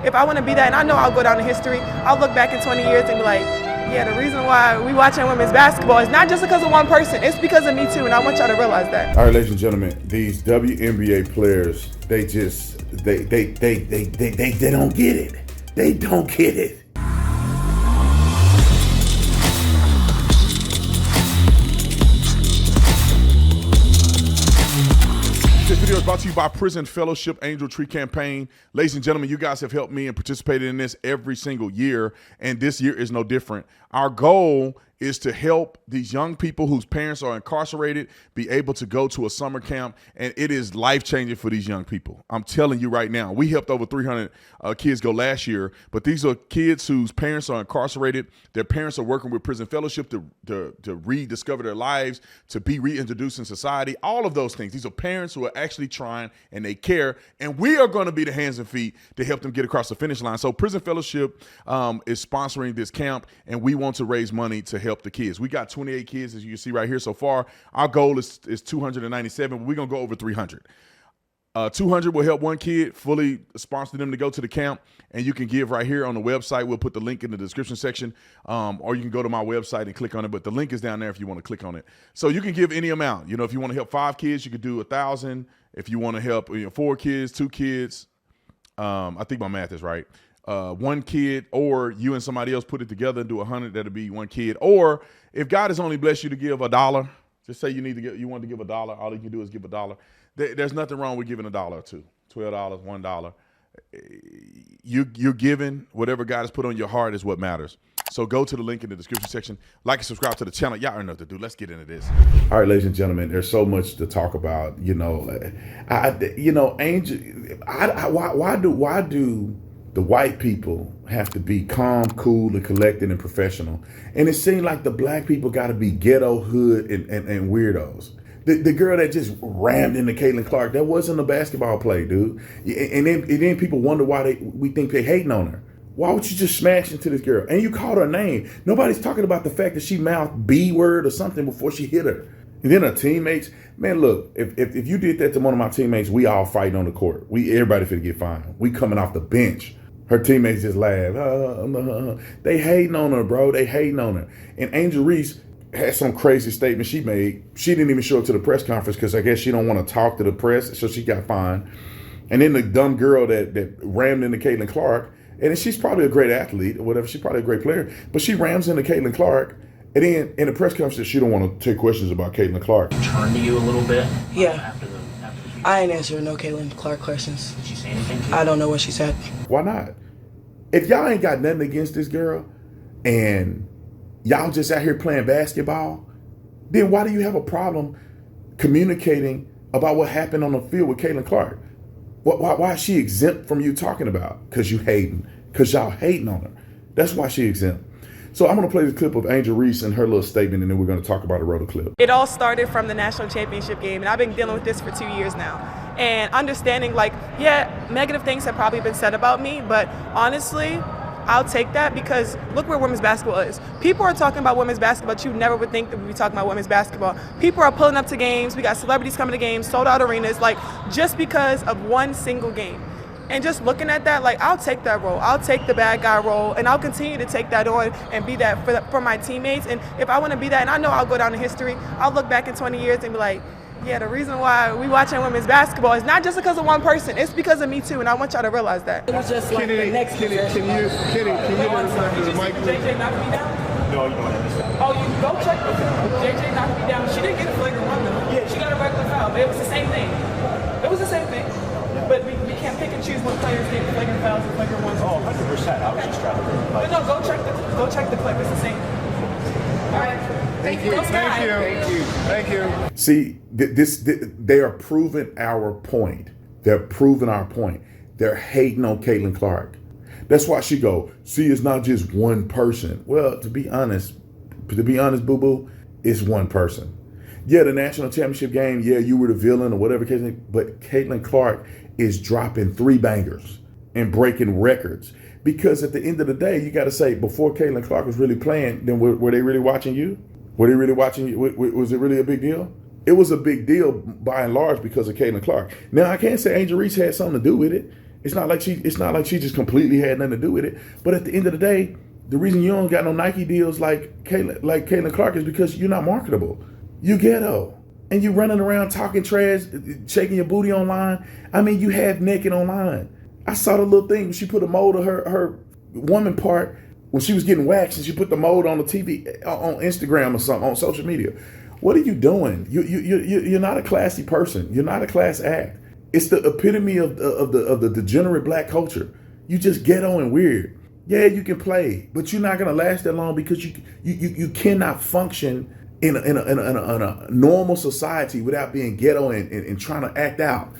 if I want to be that, and I know I'll go down in history, I'll look back in 20 years and be like, yeah, the reason why we watching women's basketball is not just because of one person, it's because of me too, and I want y'all to realize that. All right, ladies and gentlemen, these WNBA players, they don't get it. They don't get it. This video is brought to you by Prison Fellowship Angel Tree Campaign. Ladies and gentlemen, you guys have helped me and participated in this every single year, and this year is no different. Our goal is to help these young people whose parents are incarcerated be able to go to a summer camp, and it is life-changing for these young people. I'm telling you right now, we helped over 300 kids go last year, but these are kids whose parents are incarcerated. Their parents are working with Prison Fellowship to rediscover their lives, to be reintroduced in society, all of those things. These are parents who are actually trying, and they care, and we are going to be the hands and feet to help them get across the finish line. So Prison Fellowship is sponsoring this camp, and we want to raise money to help the kids. We got 28 kids, as you can see right here so far. Our goal is 297, but we're going to go over 300. 200 will help one kid, fully sponsor them to go to the camp, and you can give right here on the website. We'll put the link in the description section, or you can go to my website and click on it, but the link is down there if you want to click on it. So you can give any amount. You know, if you want to help 5 kids, you could do 1,000. If you want to help 4 kids, 2 kids, I think my math is right. 1 kid, or you and somebody else put it together and do 100, that'll be 1 kid. Or if God has only blessed you to give $1, just say you want to give $1, all you can do is give $1. There's nothing wrong with giving $1 or $2, $12, $1. You're giving whatever God has put on your heart is what matters. So go to the link in the description section, like and subscribe to the channel. Y'all already know what to do. Let's get into this. All right, ladies and gentlemen, there's so much to talk about. Angel, why do the white people have to be calm, cool, and collected and professional? And it seemed like the black people got to be ghetto, hood, and weirdos. The girl that just rammed into Caitlin Clark, that wasn't a basketball play, dude. And then people wonder why we think they hating on her. Why would you just smash into this girl? And you called her name. Nobody's talking about the fact that she mouthed B word or something before she hit her. And then her teammates, man, look, if you did that to one of my teammates, we all fighting on the court. Everybody finna get fined. We coming off the bench. Her teammates just laugh. They hating on her, bro. They hating on her. And Angel Reese had some crazy statement she made. She didn't even show up to the press conference because I guess she don't want to talk to the press, so she got fined. And then the dumb girl that rammed into Caitlin Clark, and she's probably a great athlete or whatever. She's probably a great player, but she rams into Caitlin Clark. And then in the press conference, she don't want to take questions about Caitlin Clark. Turn to you a little bit. Yeah. After I ain't answering no Caitlin Clark questions. did she say anything to you? I don't know what she said. Why not? If y'all ain't got nothing against this girl and y'all just out here playing basketball, then why do you have a problem communicating about what happened on the field with Caitlin Clark? Why is she exempt from you talking about? Because you hating. Because y'all hating on her. That's why she exempt. So I'm going to play the clip of Angel Reese and her little statement, and then we're going to talk about a roto clip. It all started from the national championship game, and I've been dealing with this for 2 years now. And understanding, like, yeah, negative things have probably been said about me, but honestly, I'll take that because look where women's basketball is. People are talking about women's basketball, but you never would think that we'd be talking about women's basketball. People are pulling up to games. We got celebrities coming to games, sold out arenas, like just because of one single game. And just looking at that, like, I'll take that role. I'll take the bad guy role, and I'll continue to take that on and be that for my teammates. And if I want to be that, and I know I'll go down in history, I'll look back in 20 years and be like, yeah, the reason why we watching women's basketball is not just because of one person. It's because of me too, and I want y'all to realize that. It was just like the next Kenny, can you run back to the mic, please? JJ knocked me down? No, you don't understand. Oh, you go check. JJ knocked me down. She didn't get a flagrant one though. Yeah, she got a regular foul. But it was the same thing. It was the same thing. But we can't pick and choose what players get flagrant fouls and flagrant ones. Oh, 100%. I was just trying to. But no, go check the clip. It's the same. All right. Thank you. See, they are proving our point. They're proving our point. They're hating on Caitlin Clark. That's why she go, see, it's not just one person. Well, to be honest, boo-boo, it's one person. Yeah, the national championship game, yeah, you were the villain or whatever case, but Caitlin Clark is dropping 3 bangers and breaking records. Because at the end of the day, you got to say, before Caitlin Clark was really playing, then were they really watching you? Were they really watching you? Was it really a big deal? It was a big deal by and large because of Caitlin Clark. Now, I can't say Angel Reese had something to do with it. It's not like she just completely had nothing to do with it. But at the end of the day, the reason you don't got no Nike deals like Caitlin Clark is because you're not marketable. You ghetto. And you running around talking trash, shaking your booty online. I mean, you half naked online. I saw the little thing when she put a mold of her woman part when she was getting waxed, and she put the mold on the TV on Instagram or something on social media. What are you doing? You're not a classy person. You're not a class act. It's the epitome of the degenerate black culture. You just ghetto and weird. Yeah, you can play, but you're not gonna last that long because you cannot function in a normal society without being ghetto and trying to act out.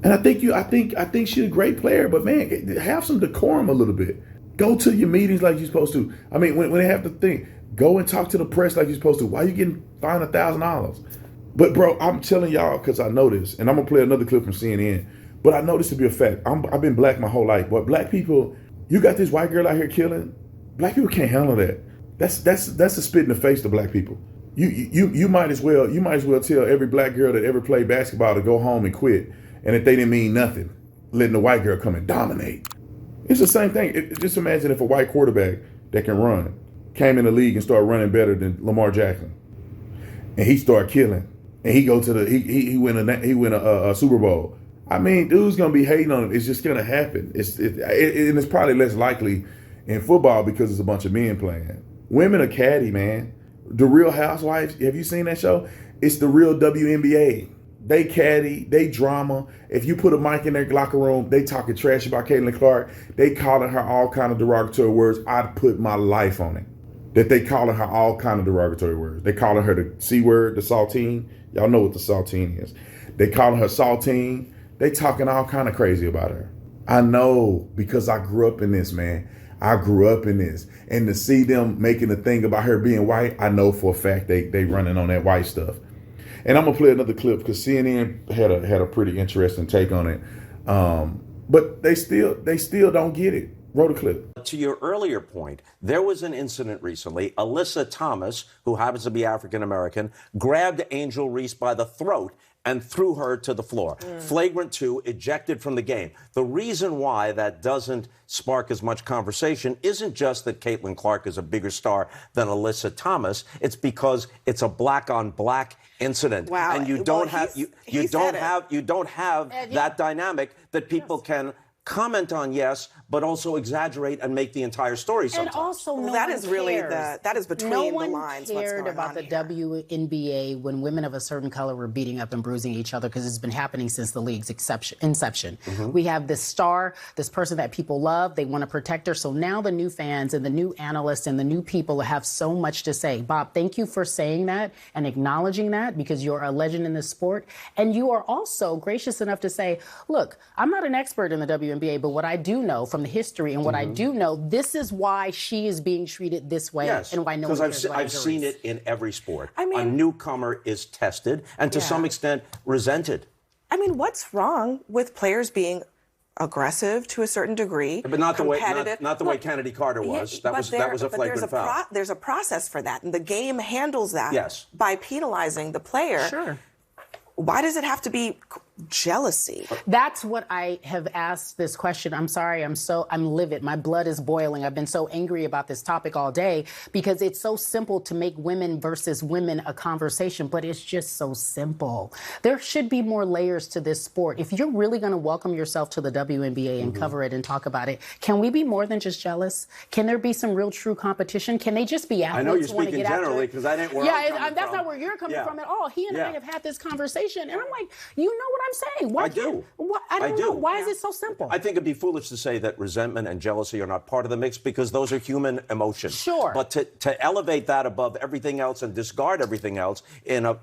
And I think she's a great player, but man, have some decorum a little bit. Go to your meetings like you're supposed to. I mean, when they have to think, go and talk to the press like you're supposed to. Why are you getting fined $1,000? But bro, I'm telling y'all because I know this, and I'm gonna play another clip from CNN. But I know this to be a fact. I've been black my whole life, but black people, you got this white girl out here killing. Black people can't handle that. That's a spit in the face to black people. You might as well tell every black girl that ever played basketball to go home and quit, and if they didn't mean nothing, letting the white girl come and dominate. It's the same thing. Just imagine if a white quarterback that can run came in the league and started running better than Lamar Jackson, and he started killing, and he win a Super Bowl. I mean, dude's gonna be hating on him. It's just gonna happen. And it's probably less likely in football because it's a bunch of men playing. Women are catty, man. The Real Housewives, have you seen that show? It's the real WNBA. They catty, they drama. If you put a mic in their locker room, they talking trash about Caitlin Clark. They calling her all kind of derogatory words. I'd put my life on it. That they calling her all kind of derogatory words. They calling her the C word, the saltine. Y'all know what the saltine is. They calling her saltine. They talking all kind of crazy about her. I know because I grew up in this, man. I grew up in this. And to see them making a thing about her being white, I know for a fact they running on that white stuff. And I'm gonna play another clip because CNN had a pretty interesting take on it. But they still don't get it. Roll the clip. To your earlier point, there was an incident recently. Alyssa Thomas, who happens to be African American, grabbed Angel Reese by the throat and threw her to the floor. Flagrant 2, ejected from the game. The reason why that doesn't spark as much conversation isn't just that Caitlin Clark is a bigger star than Alyssa Thomas. It's because it's a black on black incident. Wow. And you don't have that dynamic that people can comment on, yes, but also exaggerate and make the entire story sometimes. And also, no that one is really cares. that is between no the one lines. cared what's going about on the here. WNBA when women of a certain color were beating up and bruising each other because it's been happening since the league's inception. We have this star, this person that people love. They want to protect her. So now the new fans and the new analysts and the new people have so much to say. Bob, thank you for saying that and acknowledging that because you're a legend in this sport. And you are also gracious enough to say, look, I'm not an expert in the WNBA, but what I do know from the history and what I do know, this is why she is being treated this way and why no one cares about I've seen it in every sport. I mean, a newcomer is tested and to some extent resented. I mean, what's wrong with players being aggressive to a certain degree, but not the way Look, Kennedy Carter was. Yeah, that was a flagrant foul. There's a process for that, and the game handles that Yes. by penalizing the player. Sure. Why does it have to be jealousy? That's what I have asked this question. I'm sorry, I'm livid. My blood is boiling. I've been so angry about this topic all day because it's so simple to make women versus women a conversation, but it's just so simple. There should be more layers to this sport. If you're really going to welcome yourself to the WNBA and cover it and talk about it, can we be more than just jealous? Can there be some real true competition? Can they just be athletes? I know you're who want to speaking get after generally it? because I didn't where I'm coming that's from. not where you're coming from at all. He and I have had this conversation, and I'm like, you know what I'm saying? Why I do. I don't I do. know. Why is it so simple? I think it'd be foolish to say that resentment and jealousy are not part of the mix because those are human emotions. Sure. But to elevate that above everything else and discard everything else in a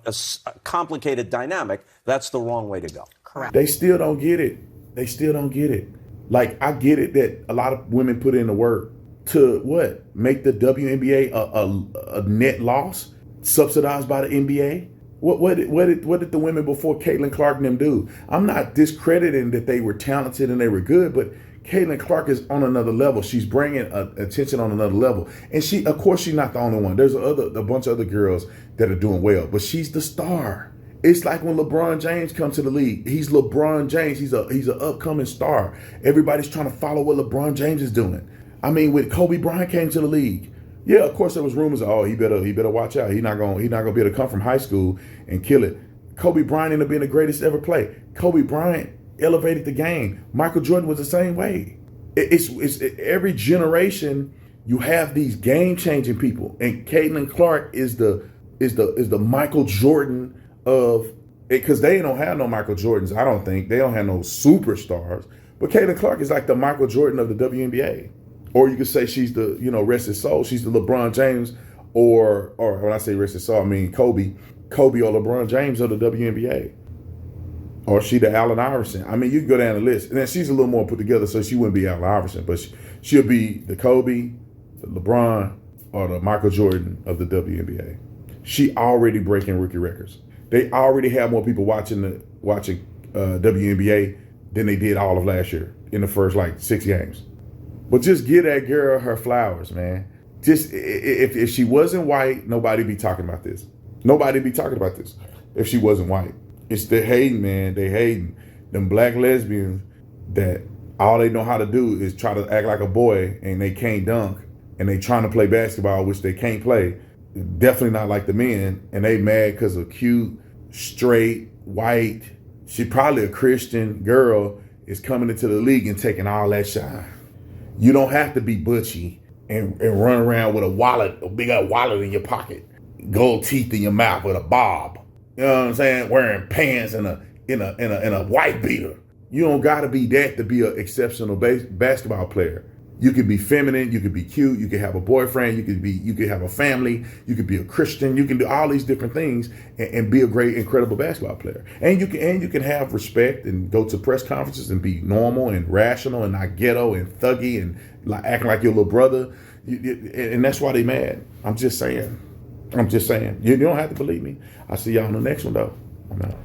complicated dynamic, that's the wrong way to go. Correct. They still don't get it. They still don't get it. Like, I get it that a lot of women put in the work to what? Make the WNBA a net loss, subsidized by the NBA? What did the women before Caitlin Clark and them do? I'm not discrediting that they were talented and they were good, but Caitlin Clark is on another level. She's bringing attention on another level. And of course, she's not the only one. There's a bunch of other girls that are doing well, but she's the star. It's like when LeBron James comes to the league. He's LeBron James. He's an upcoming star. Everybody's trying to follow what LeBron James is doing. I mean, when Kobe Bryant came to the league, yeah, of course there was rumors of, oh, he better watch out. He's not gonna be able to come from high school and kill it. Kobe Bryant ended up being the greatest to ever play. Kobe Bryant elevated the game. Michael Jordan was the same way. It's every generation you have these game changing people, and Caitlin Clark is the Michael Jordan of it, because they don't have no Michael Jordans. I don't think they don't have no superstars. But Caitlin Clark is like the Michael Jordan of the WNBA, or you could say she's the rest his soul. She's the LeBron James, or when I say rest his soul, I mean Kobe or LeBron James of the WNBA. Or she the Allen Iverson. I mean, you can go down the list. And then she's a little more put together, so she wouldn't be Allen Iverson, but she'll be the Kobe, the LeBron, or the Michael Jordan of the WNBA. She already breaking rookie records. They already have more people watching WNBA than they did all of last year in the first 6 games. But just give that girl her flowers, man. Just if she wasn't white, nobody'd be talking about this. Nobody'd be talking about this if she wasn't white. It's the hating, man. They hating. Them black lesbians that all they know how to do is try to act like a boy and they can't dunk, and they trying to play basketball, which they can't play. Definitely not like the men, and they mad because a cute, straight, white, she probably a Christian girl is coming into the league and taking all that shine. You don't have to be butchy and run around with a big old wallet in your pocket, gold teeth in your mouth with a bob. You know what I'm saying? Wearing pants and a white beater. You don't gotta be that to be an exceptional basketball player. You can be feminine, you can be cute, you can have a boyfriend, you can have a family, you can be a Christian, you can do all these different things and be a great, incredible basketball player. And you can have respect and go to press conferences and be normal and rational and not ghetto and thuggy and acting like your little brother. And that's why they mad. I'm just saying. You don't have to believe me. I'll see y'all on the next one though. I'm out.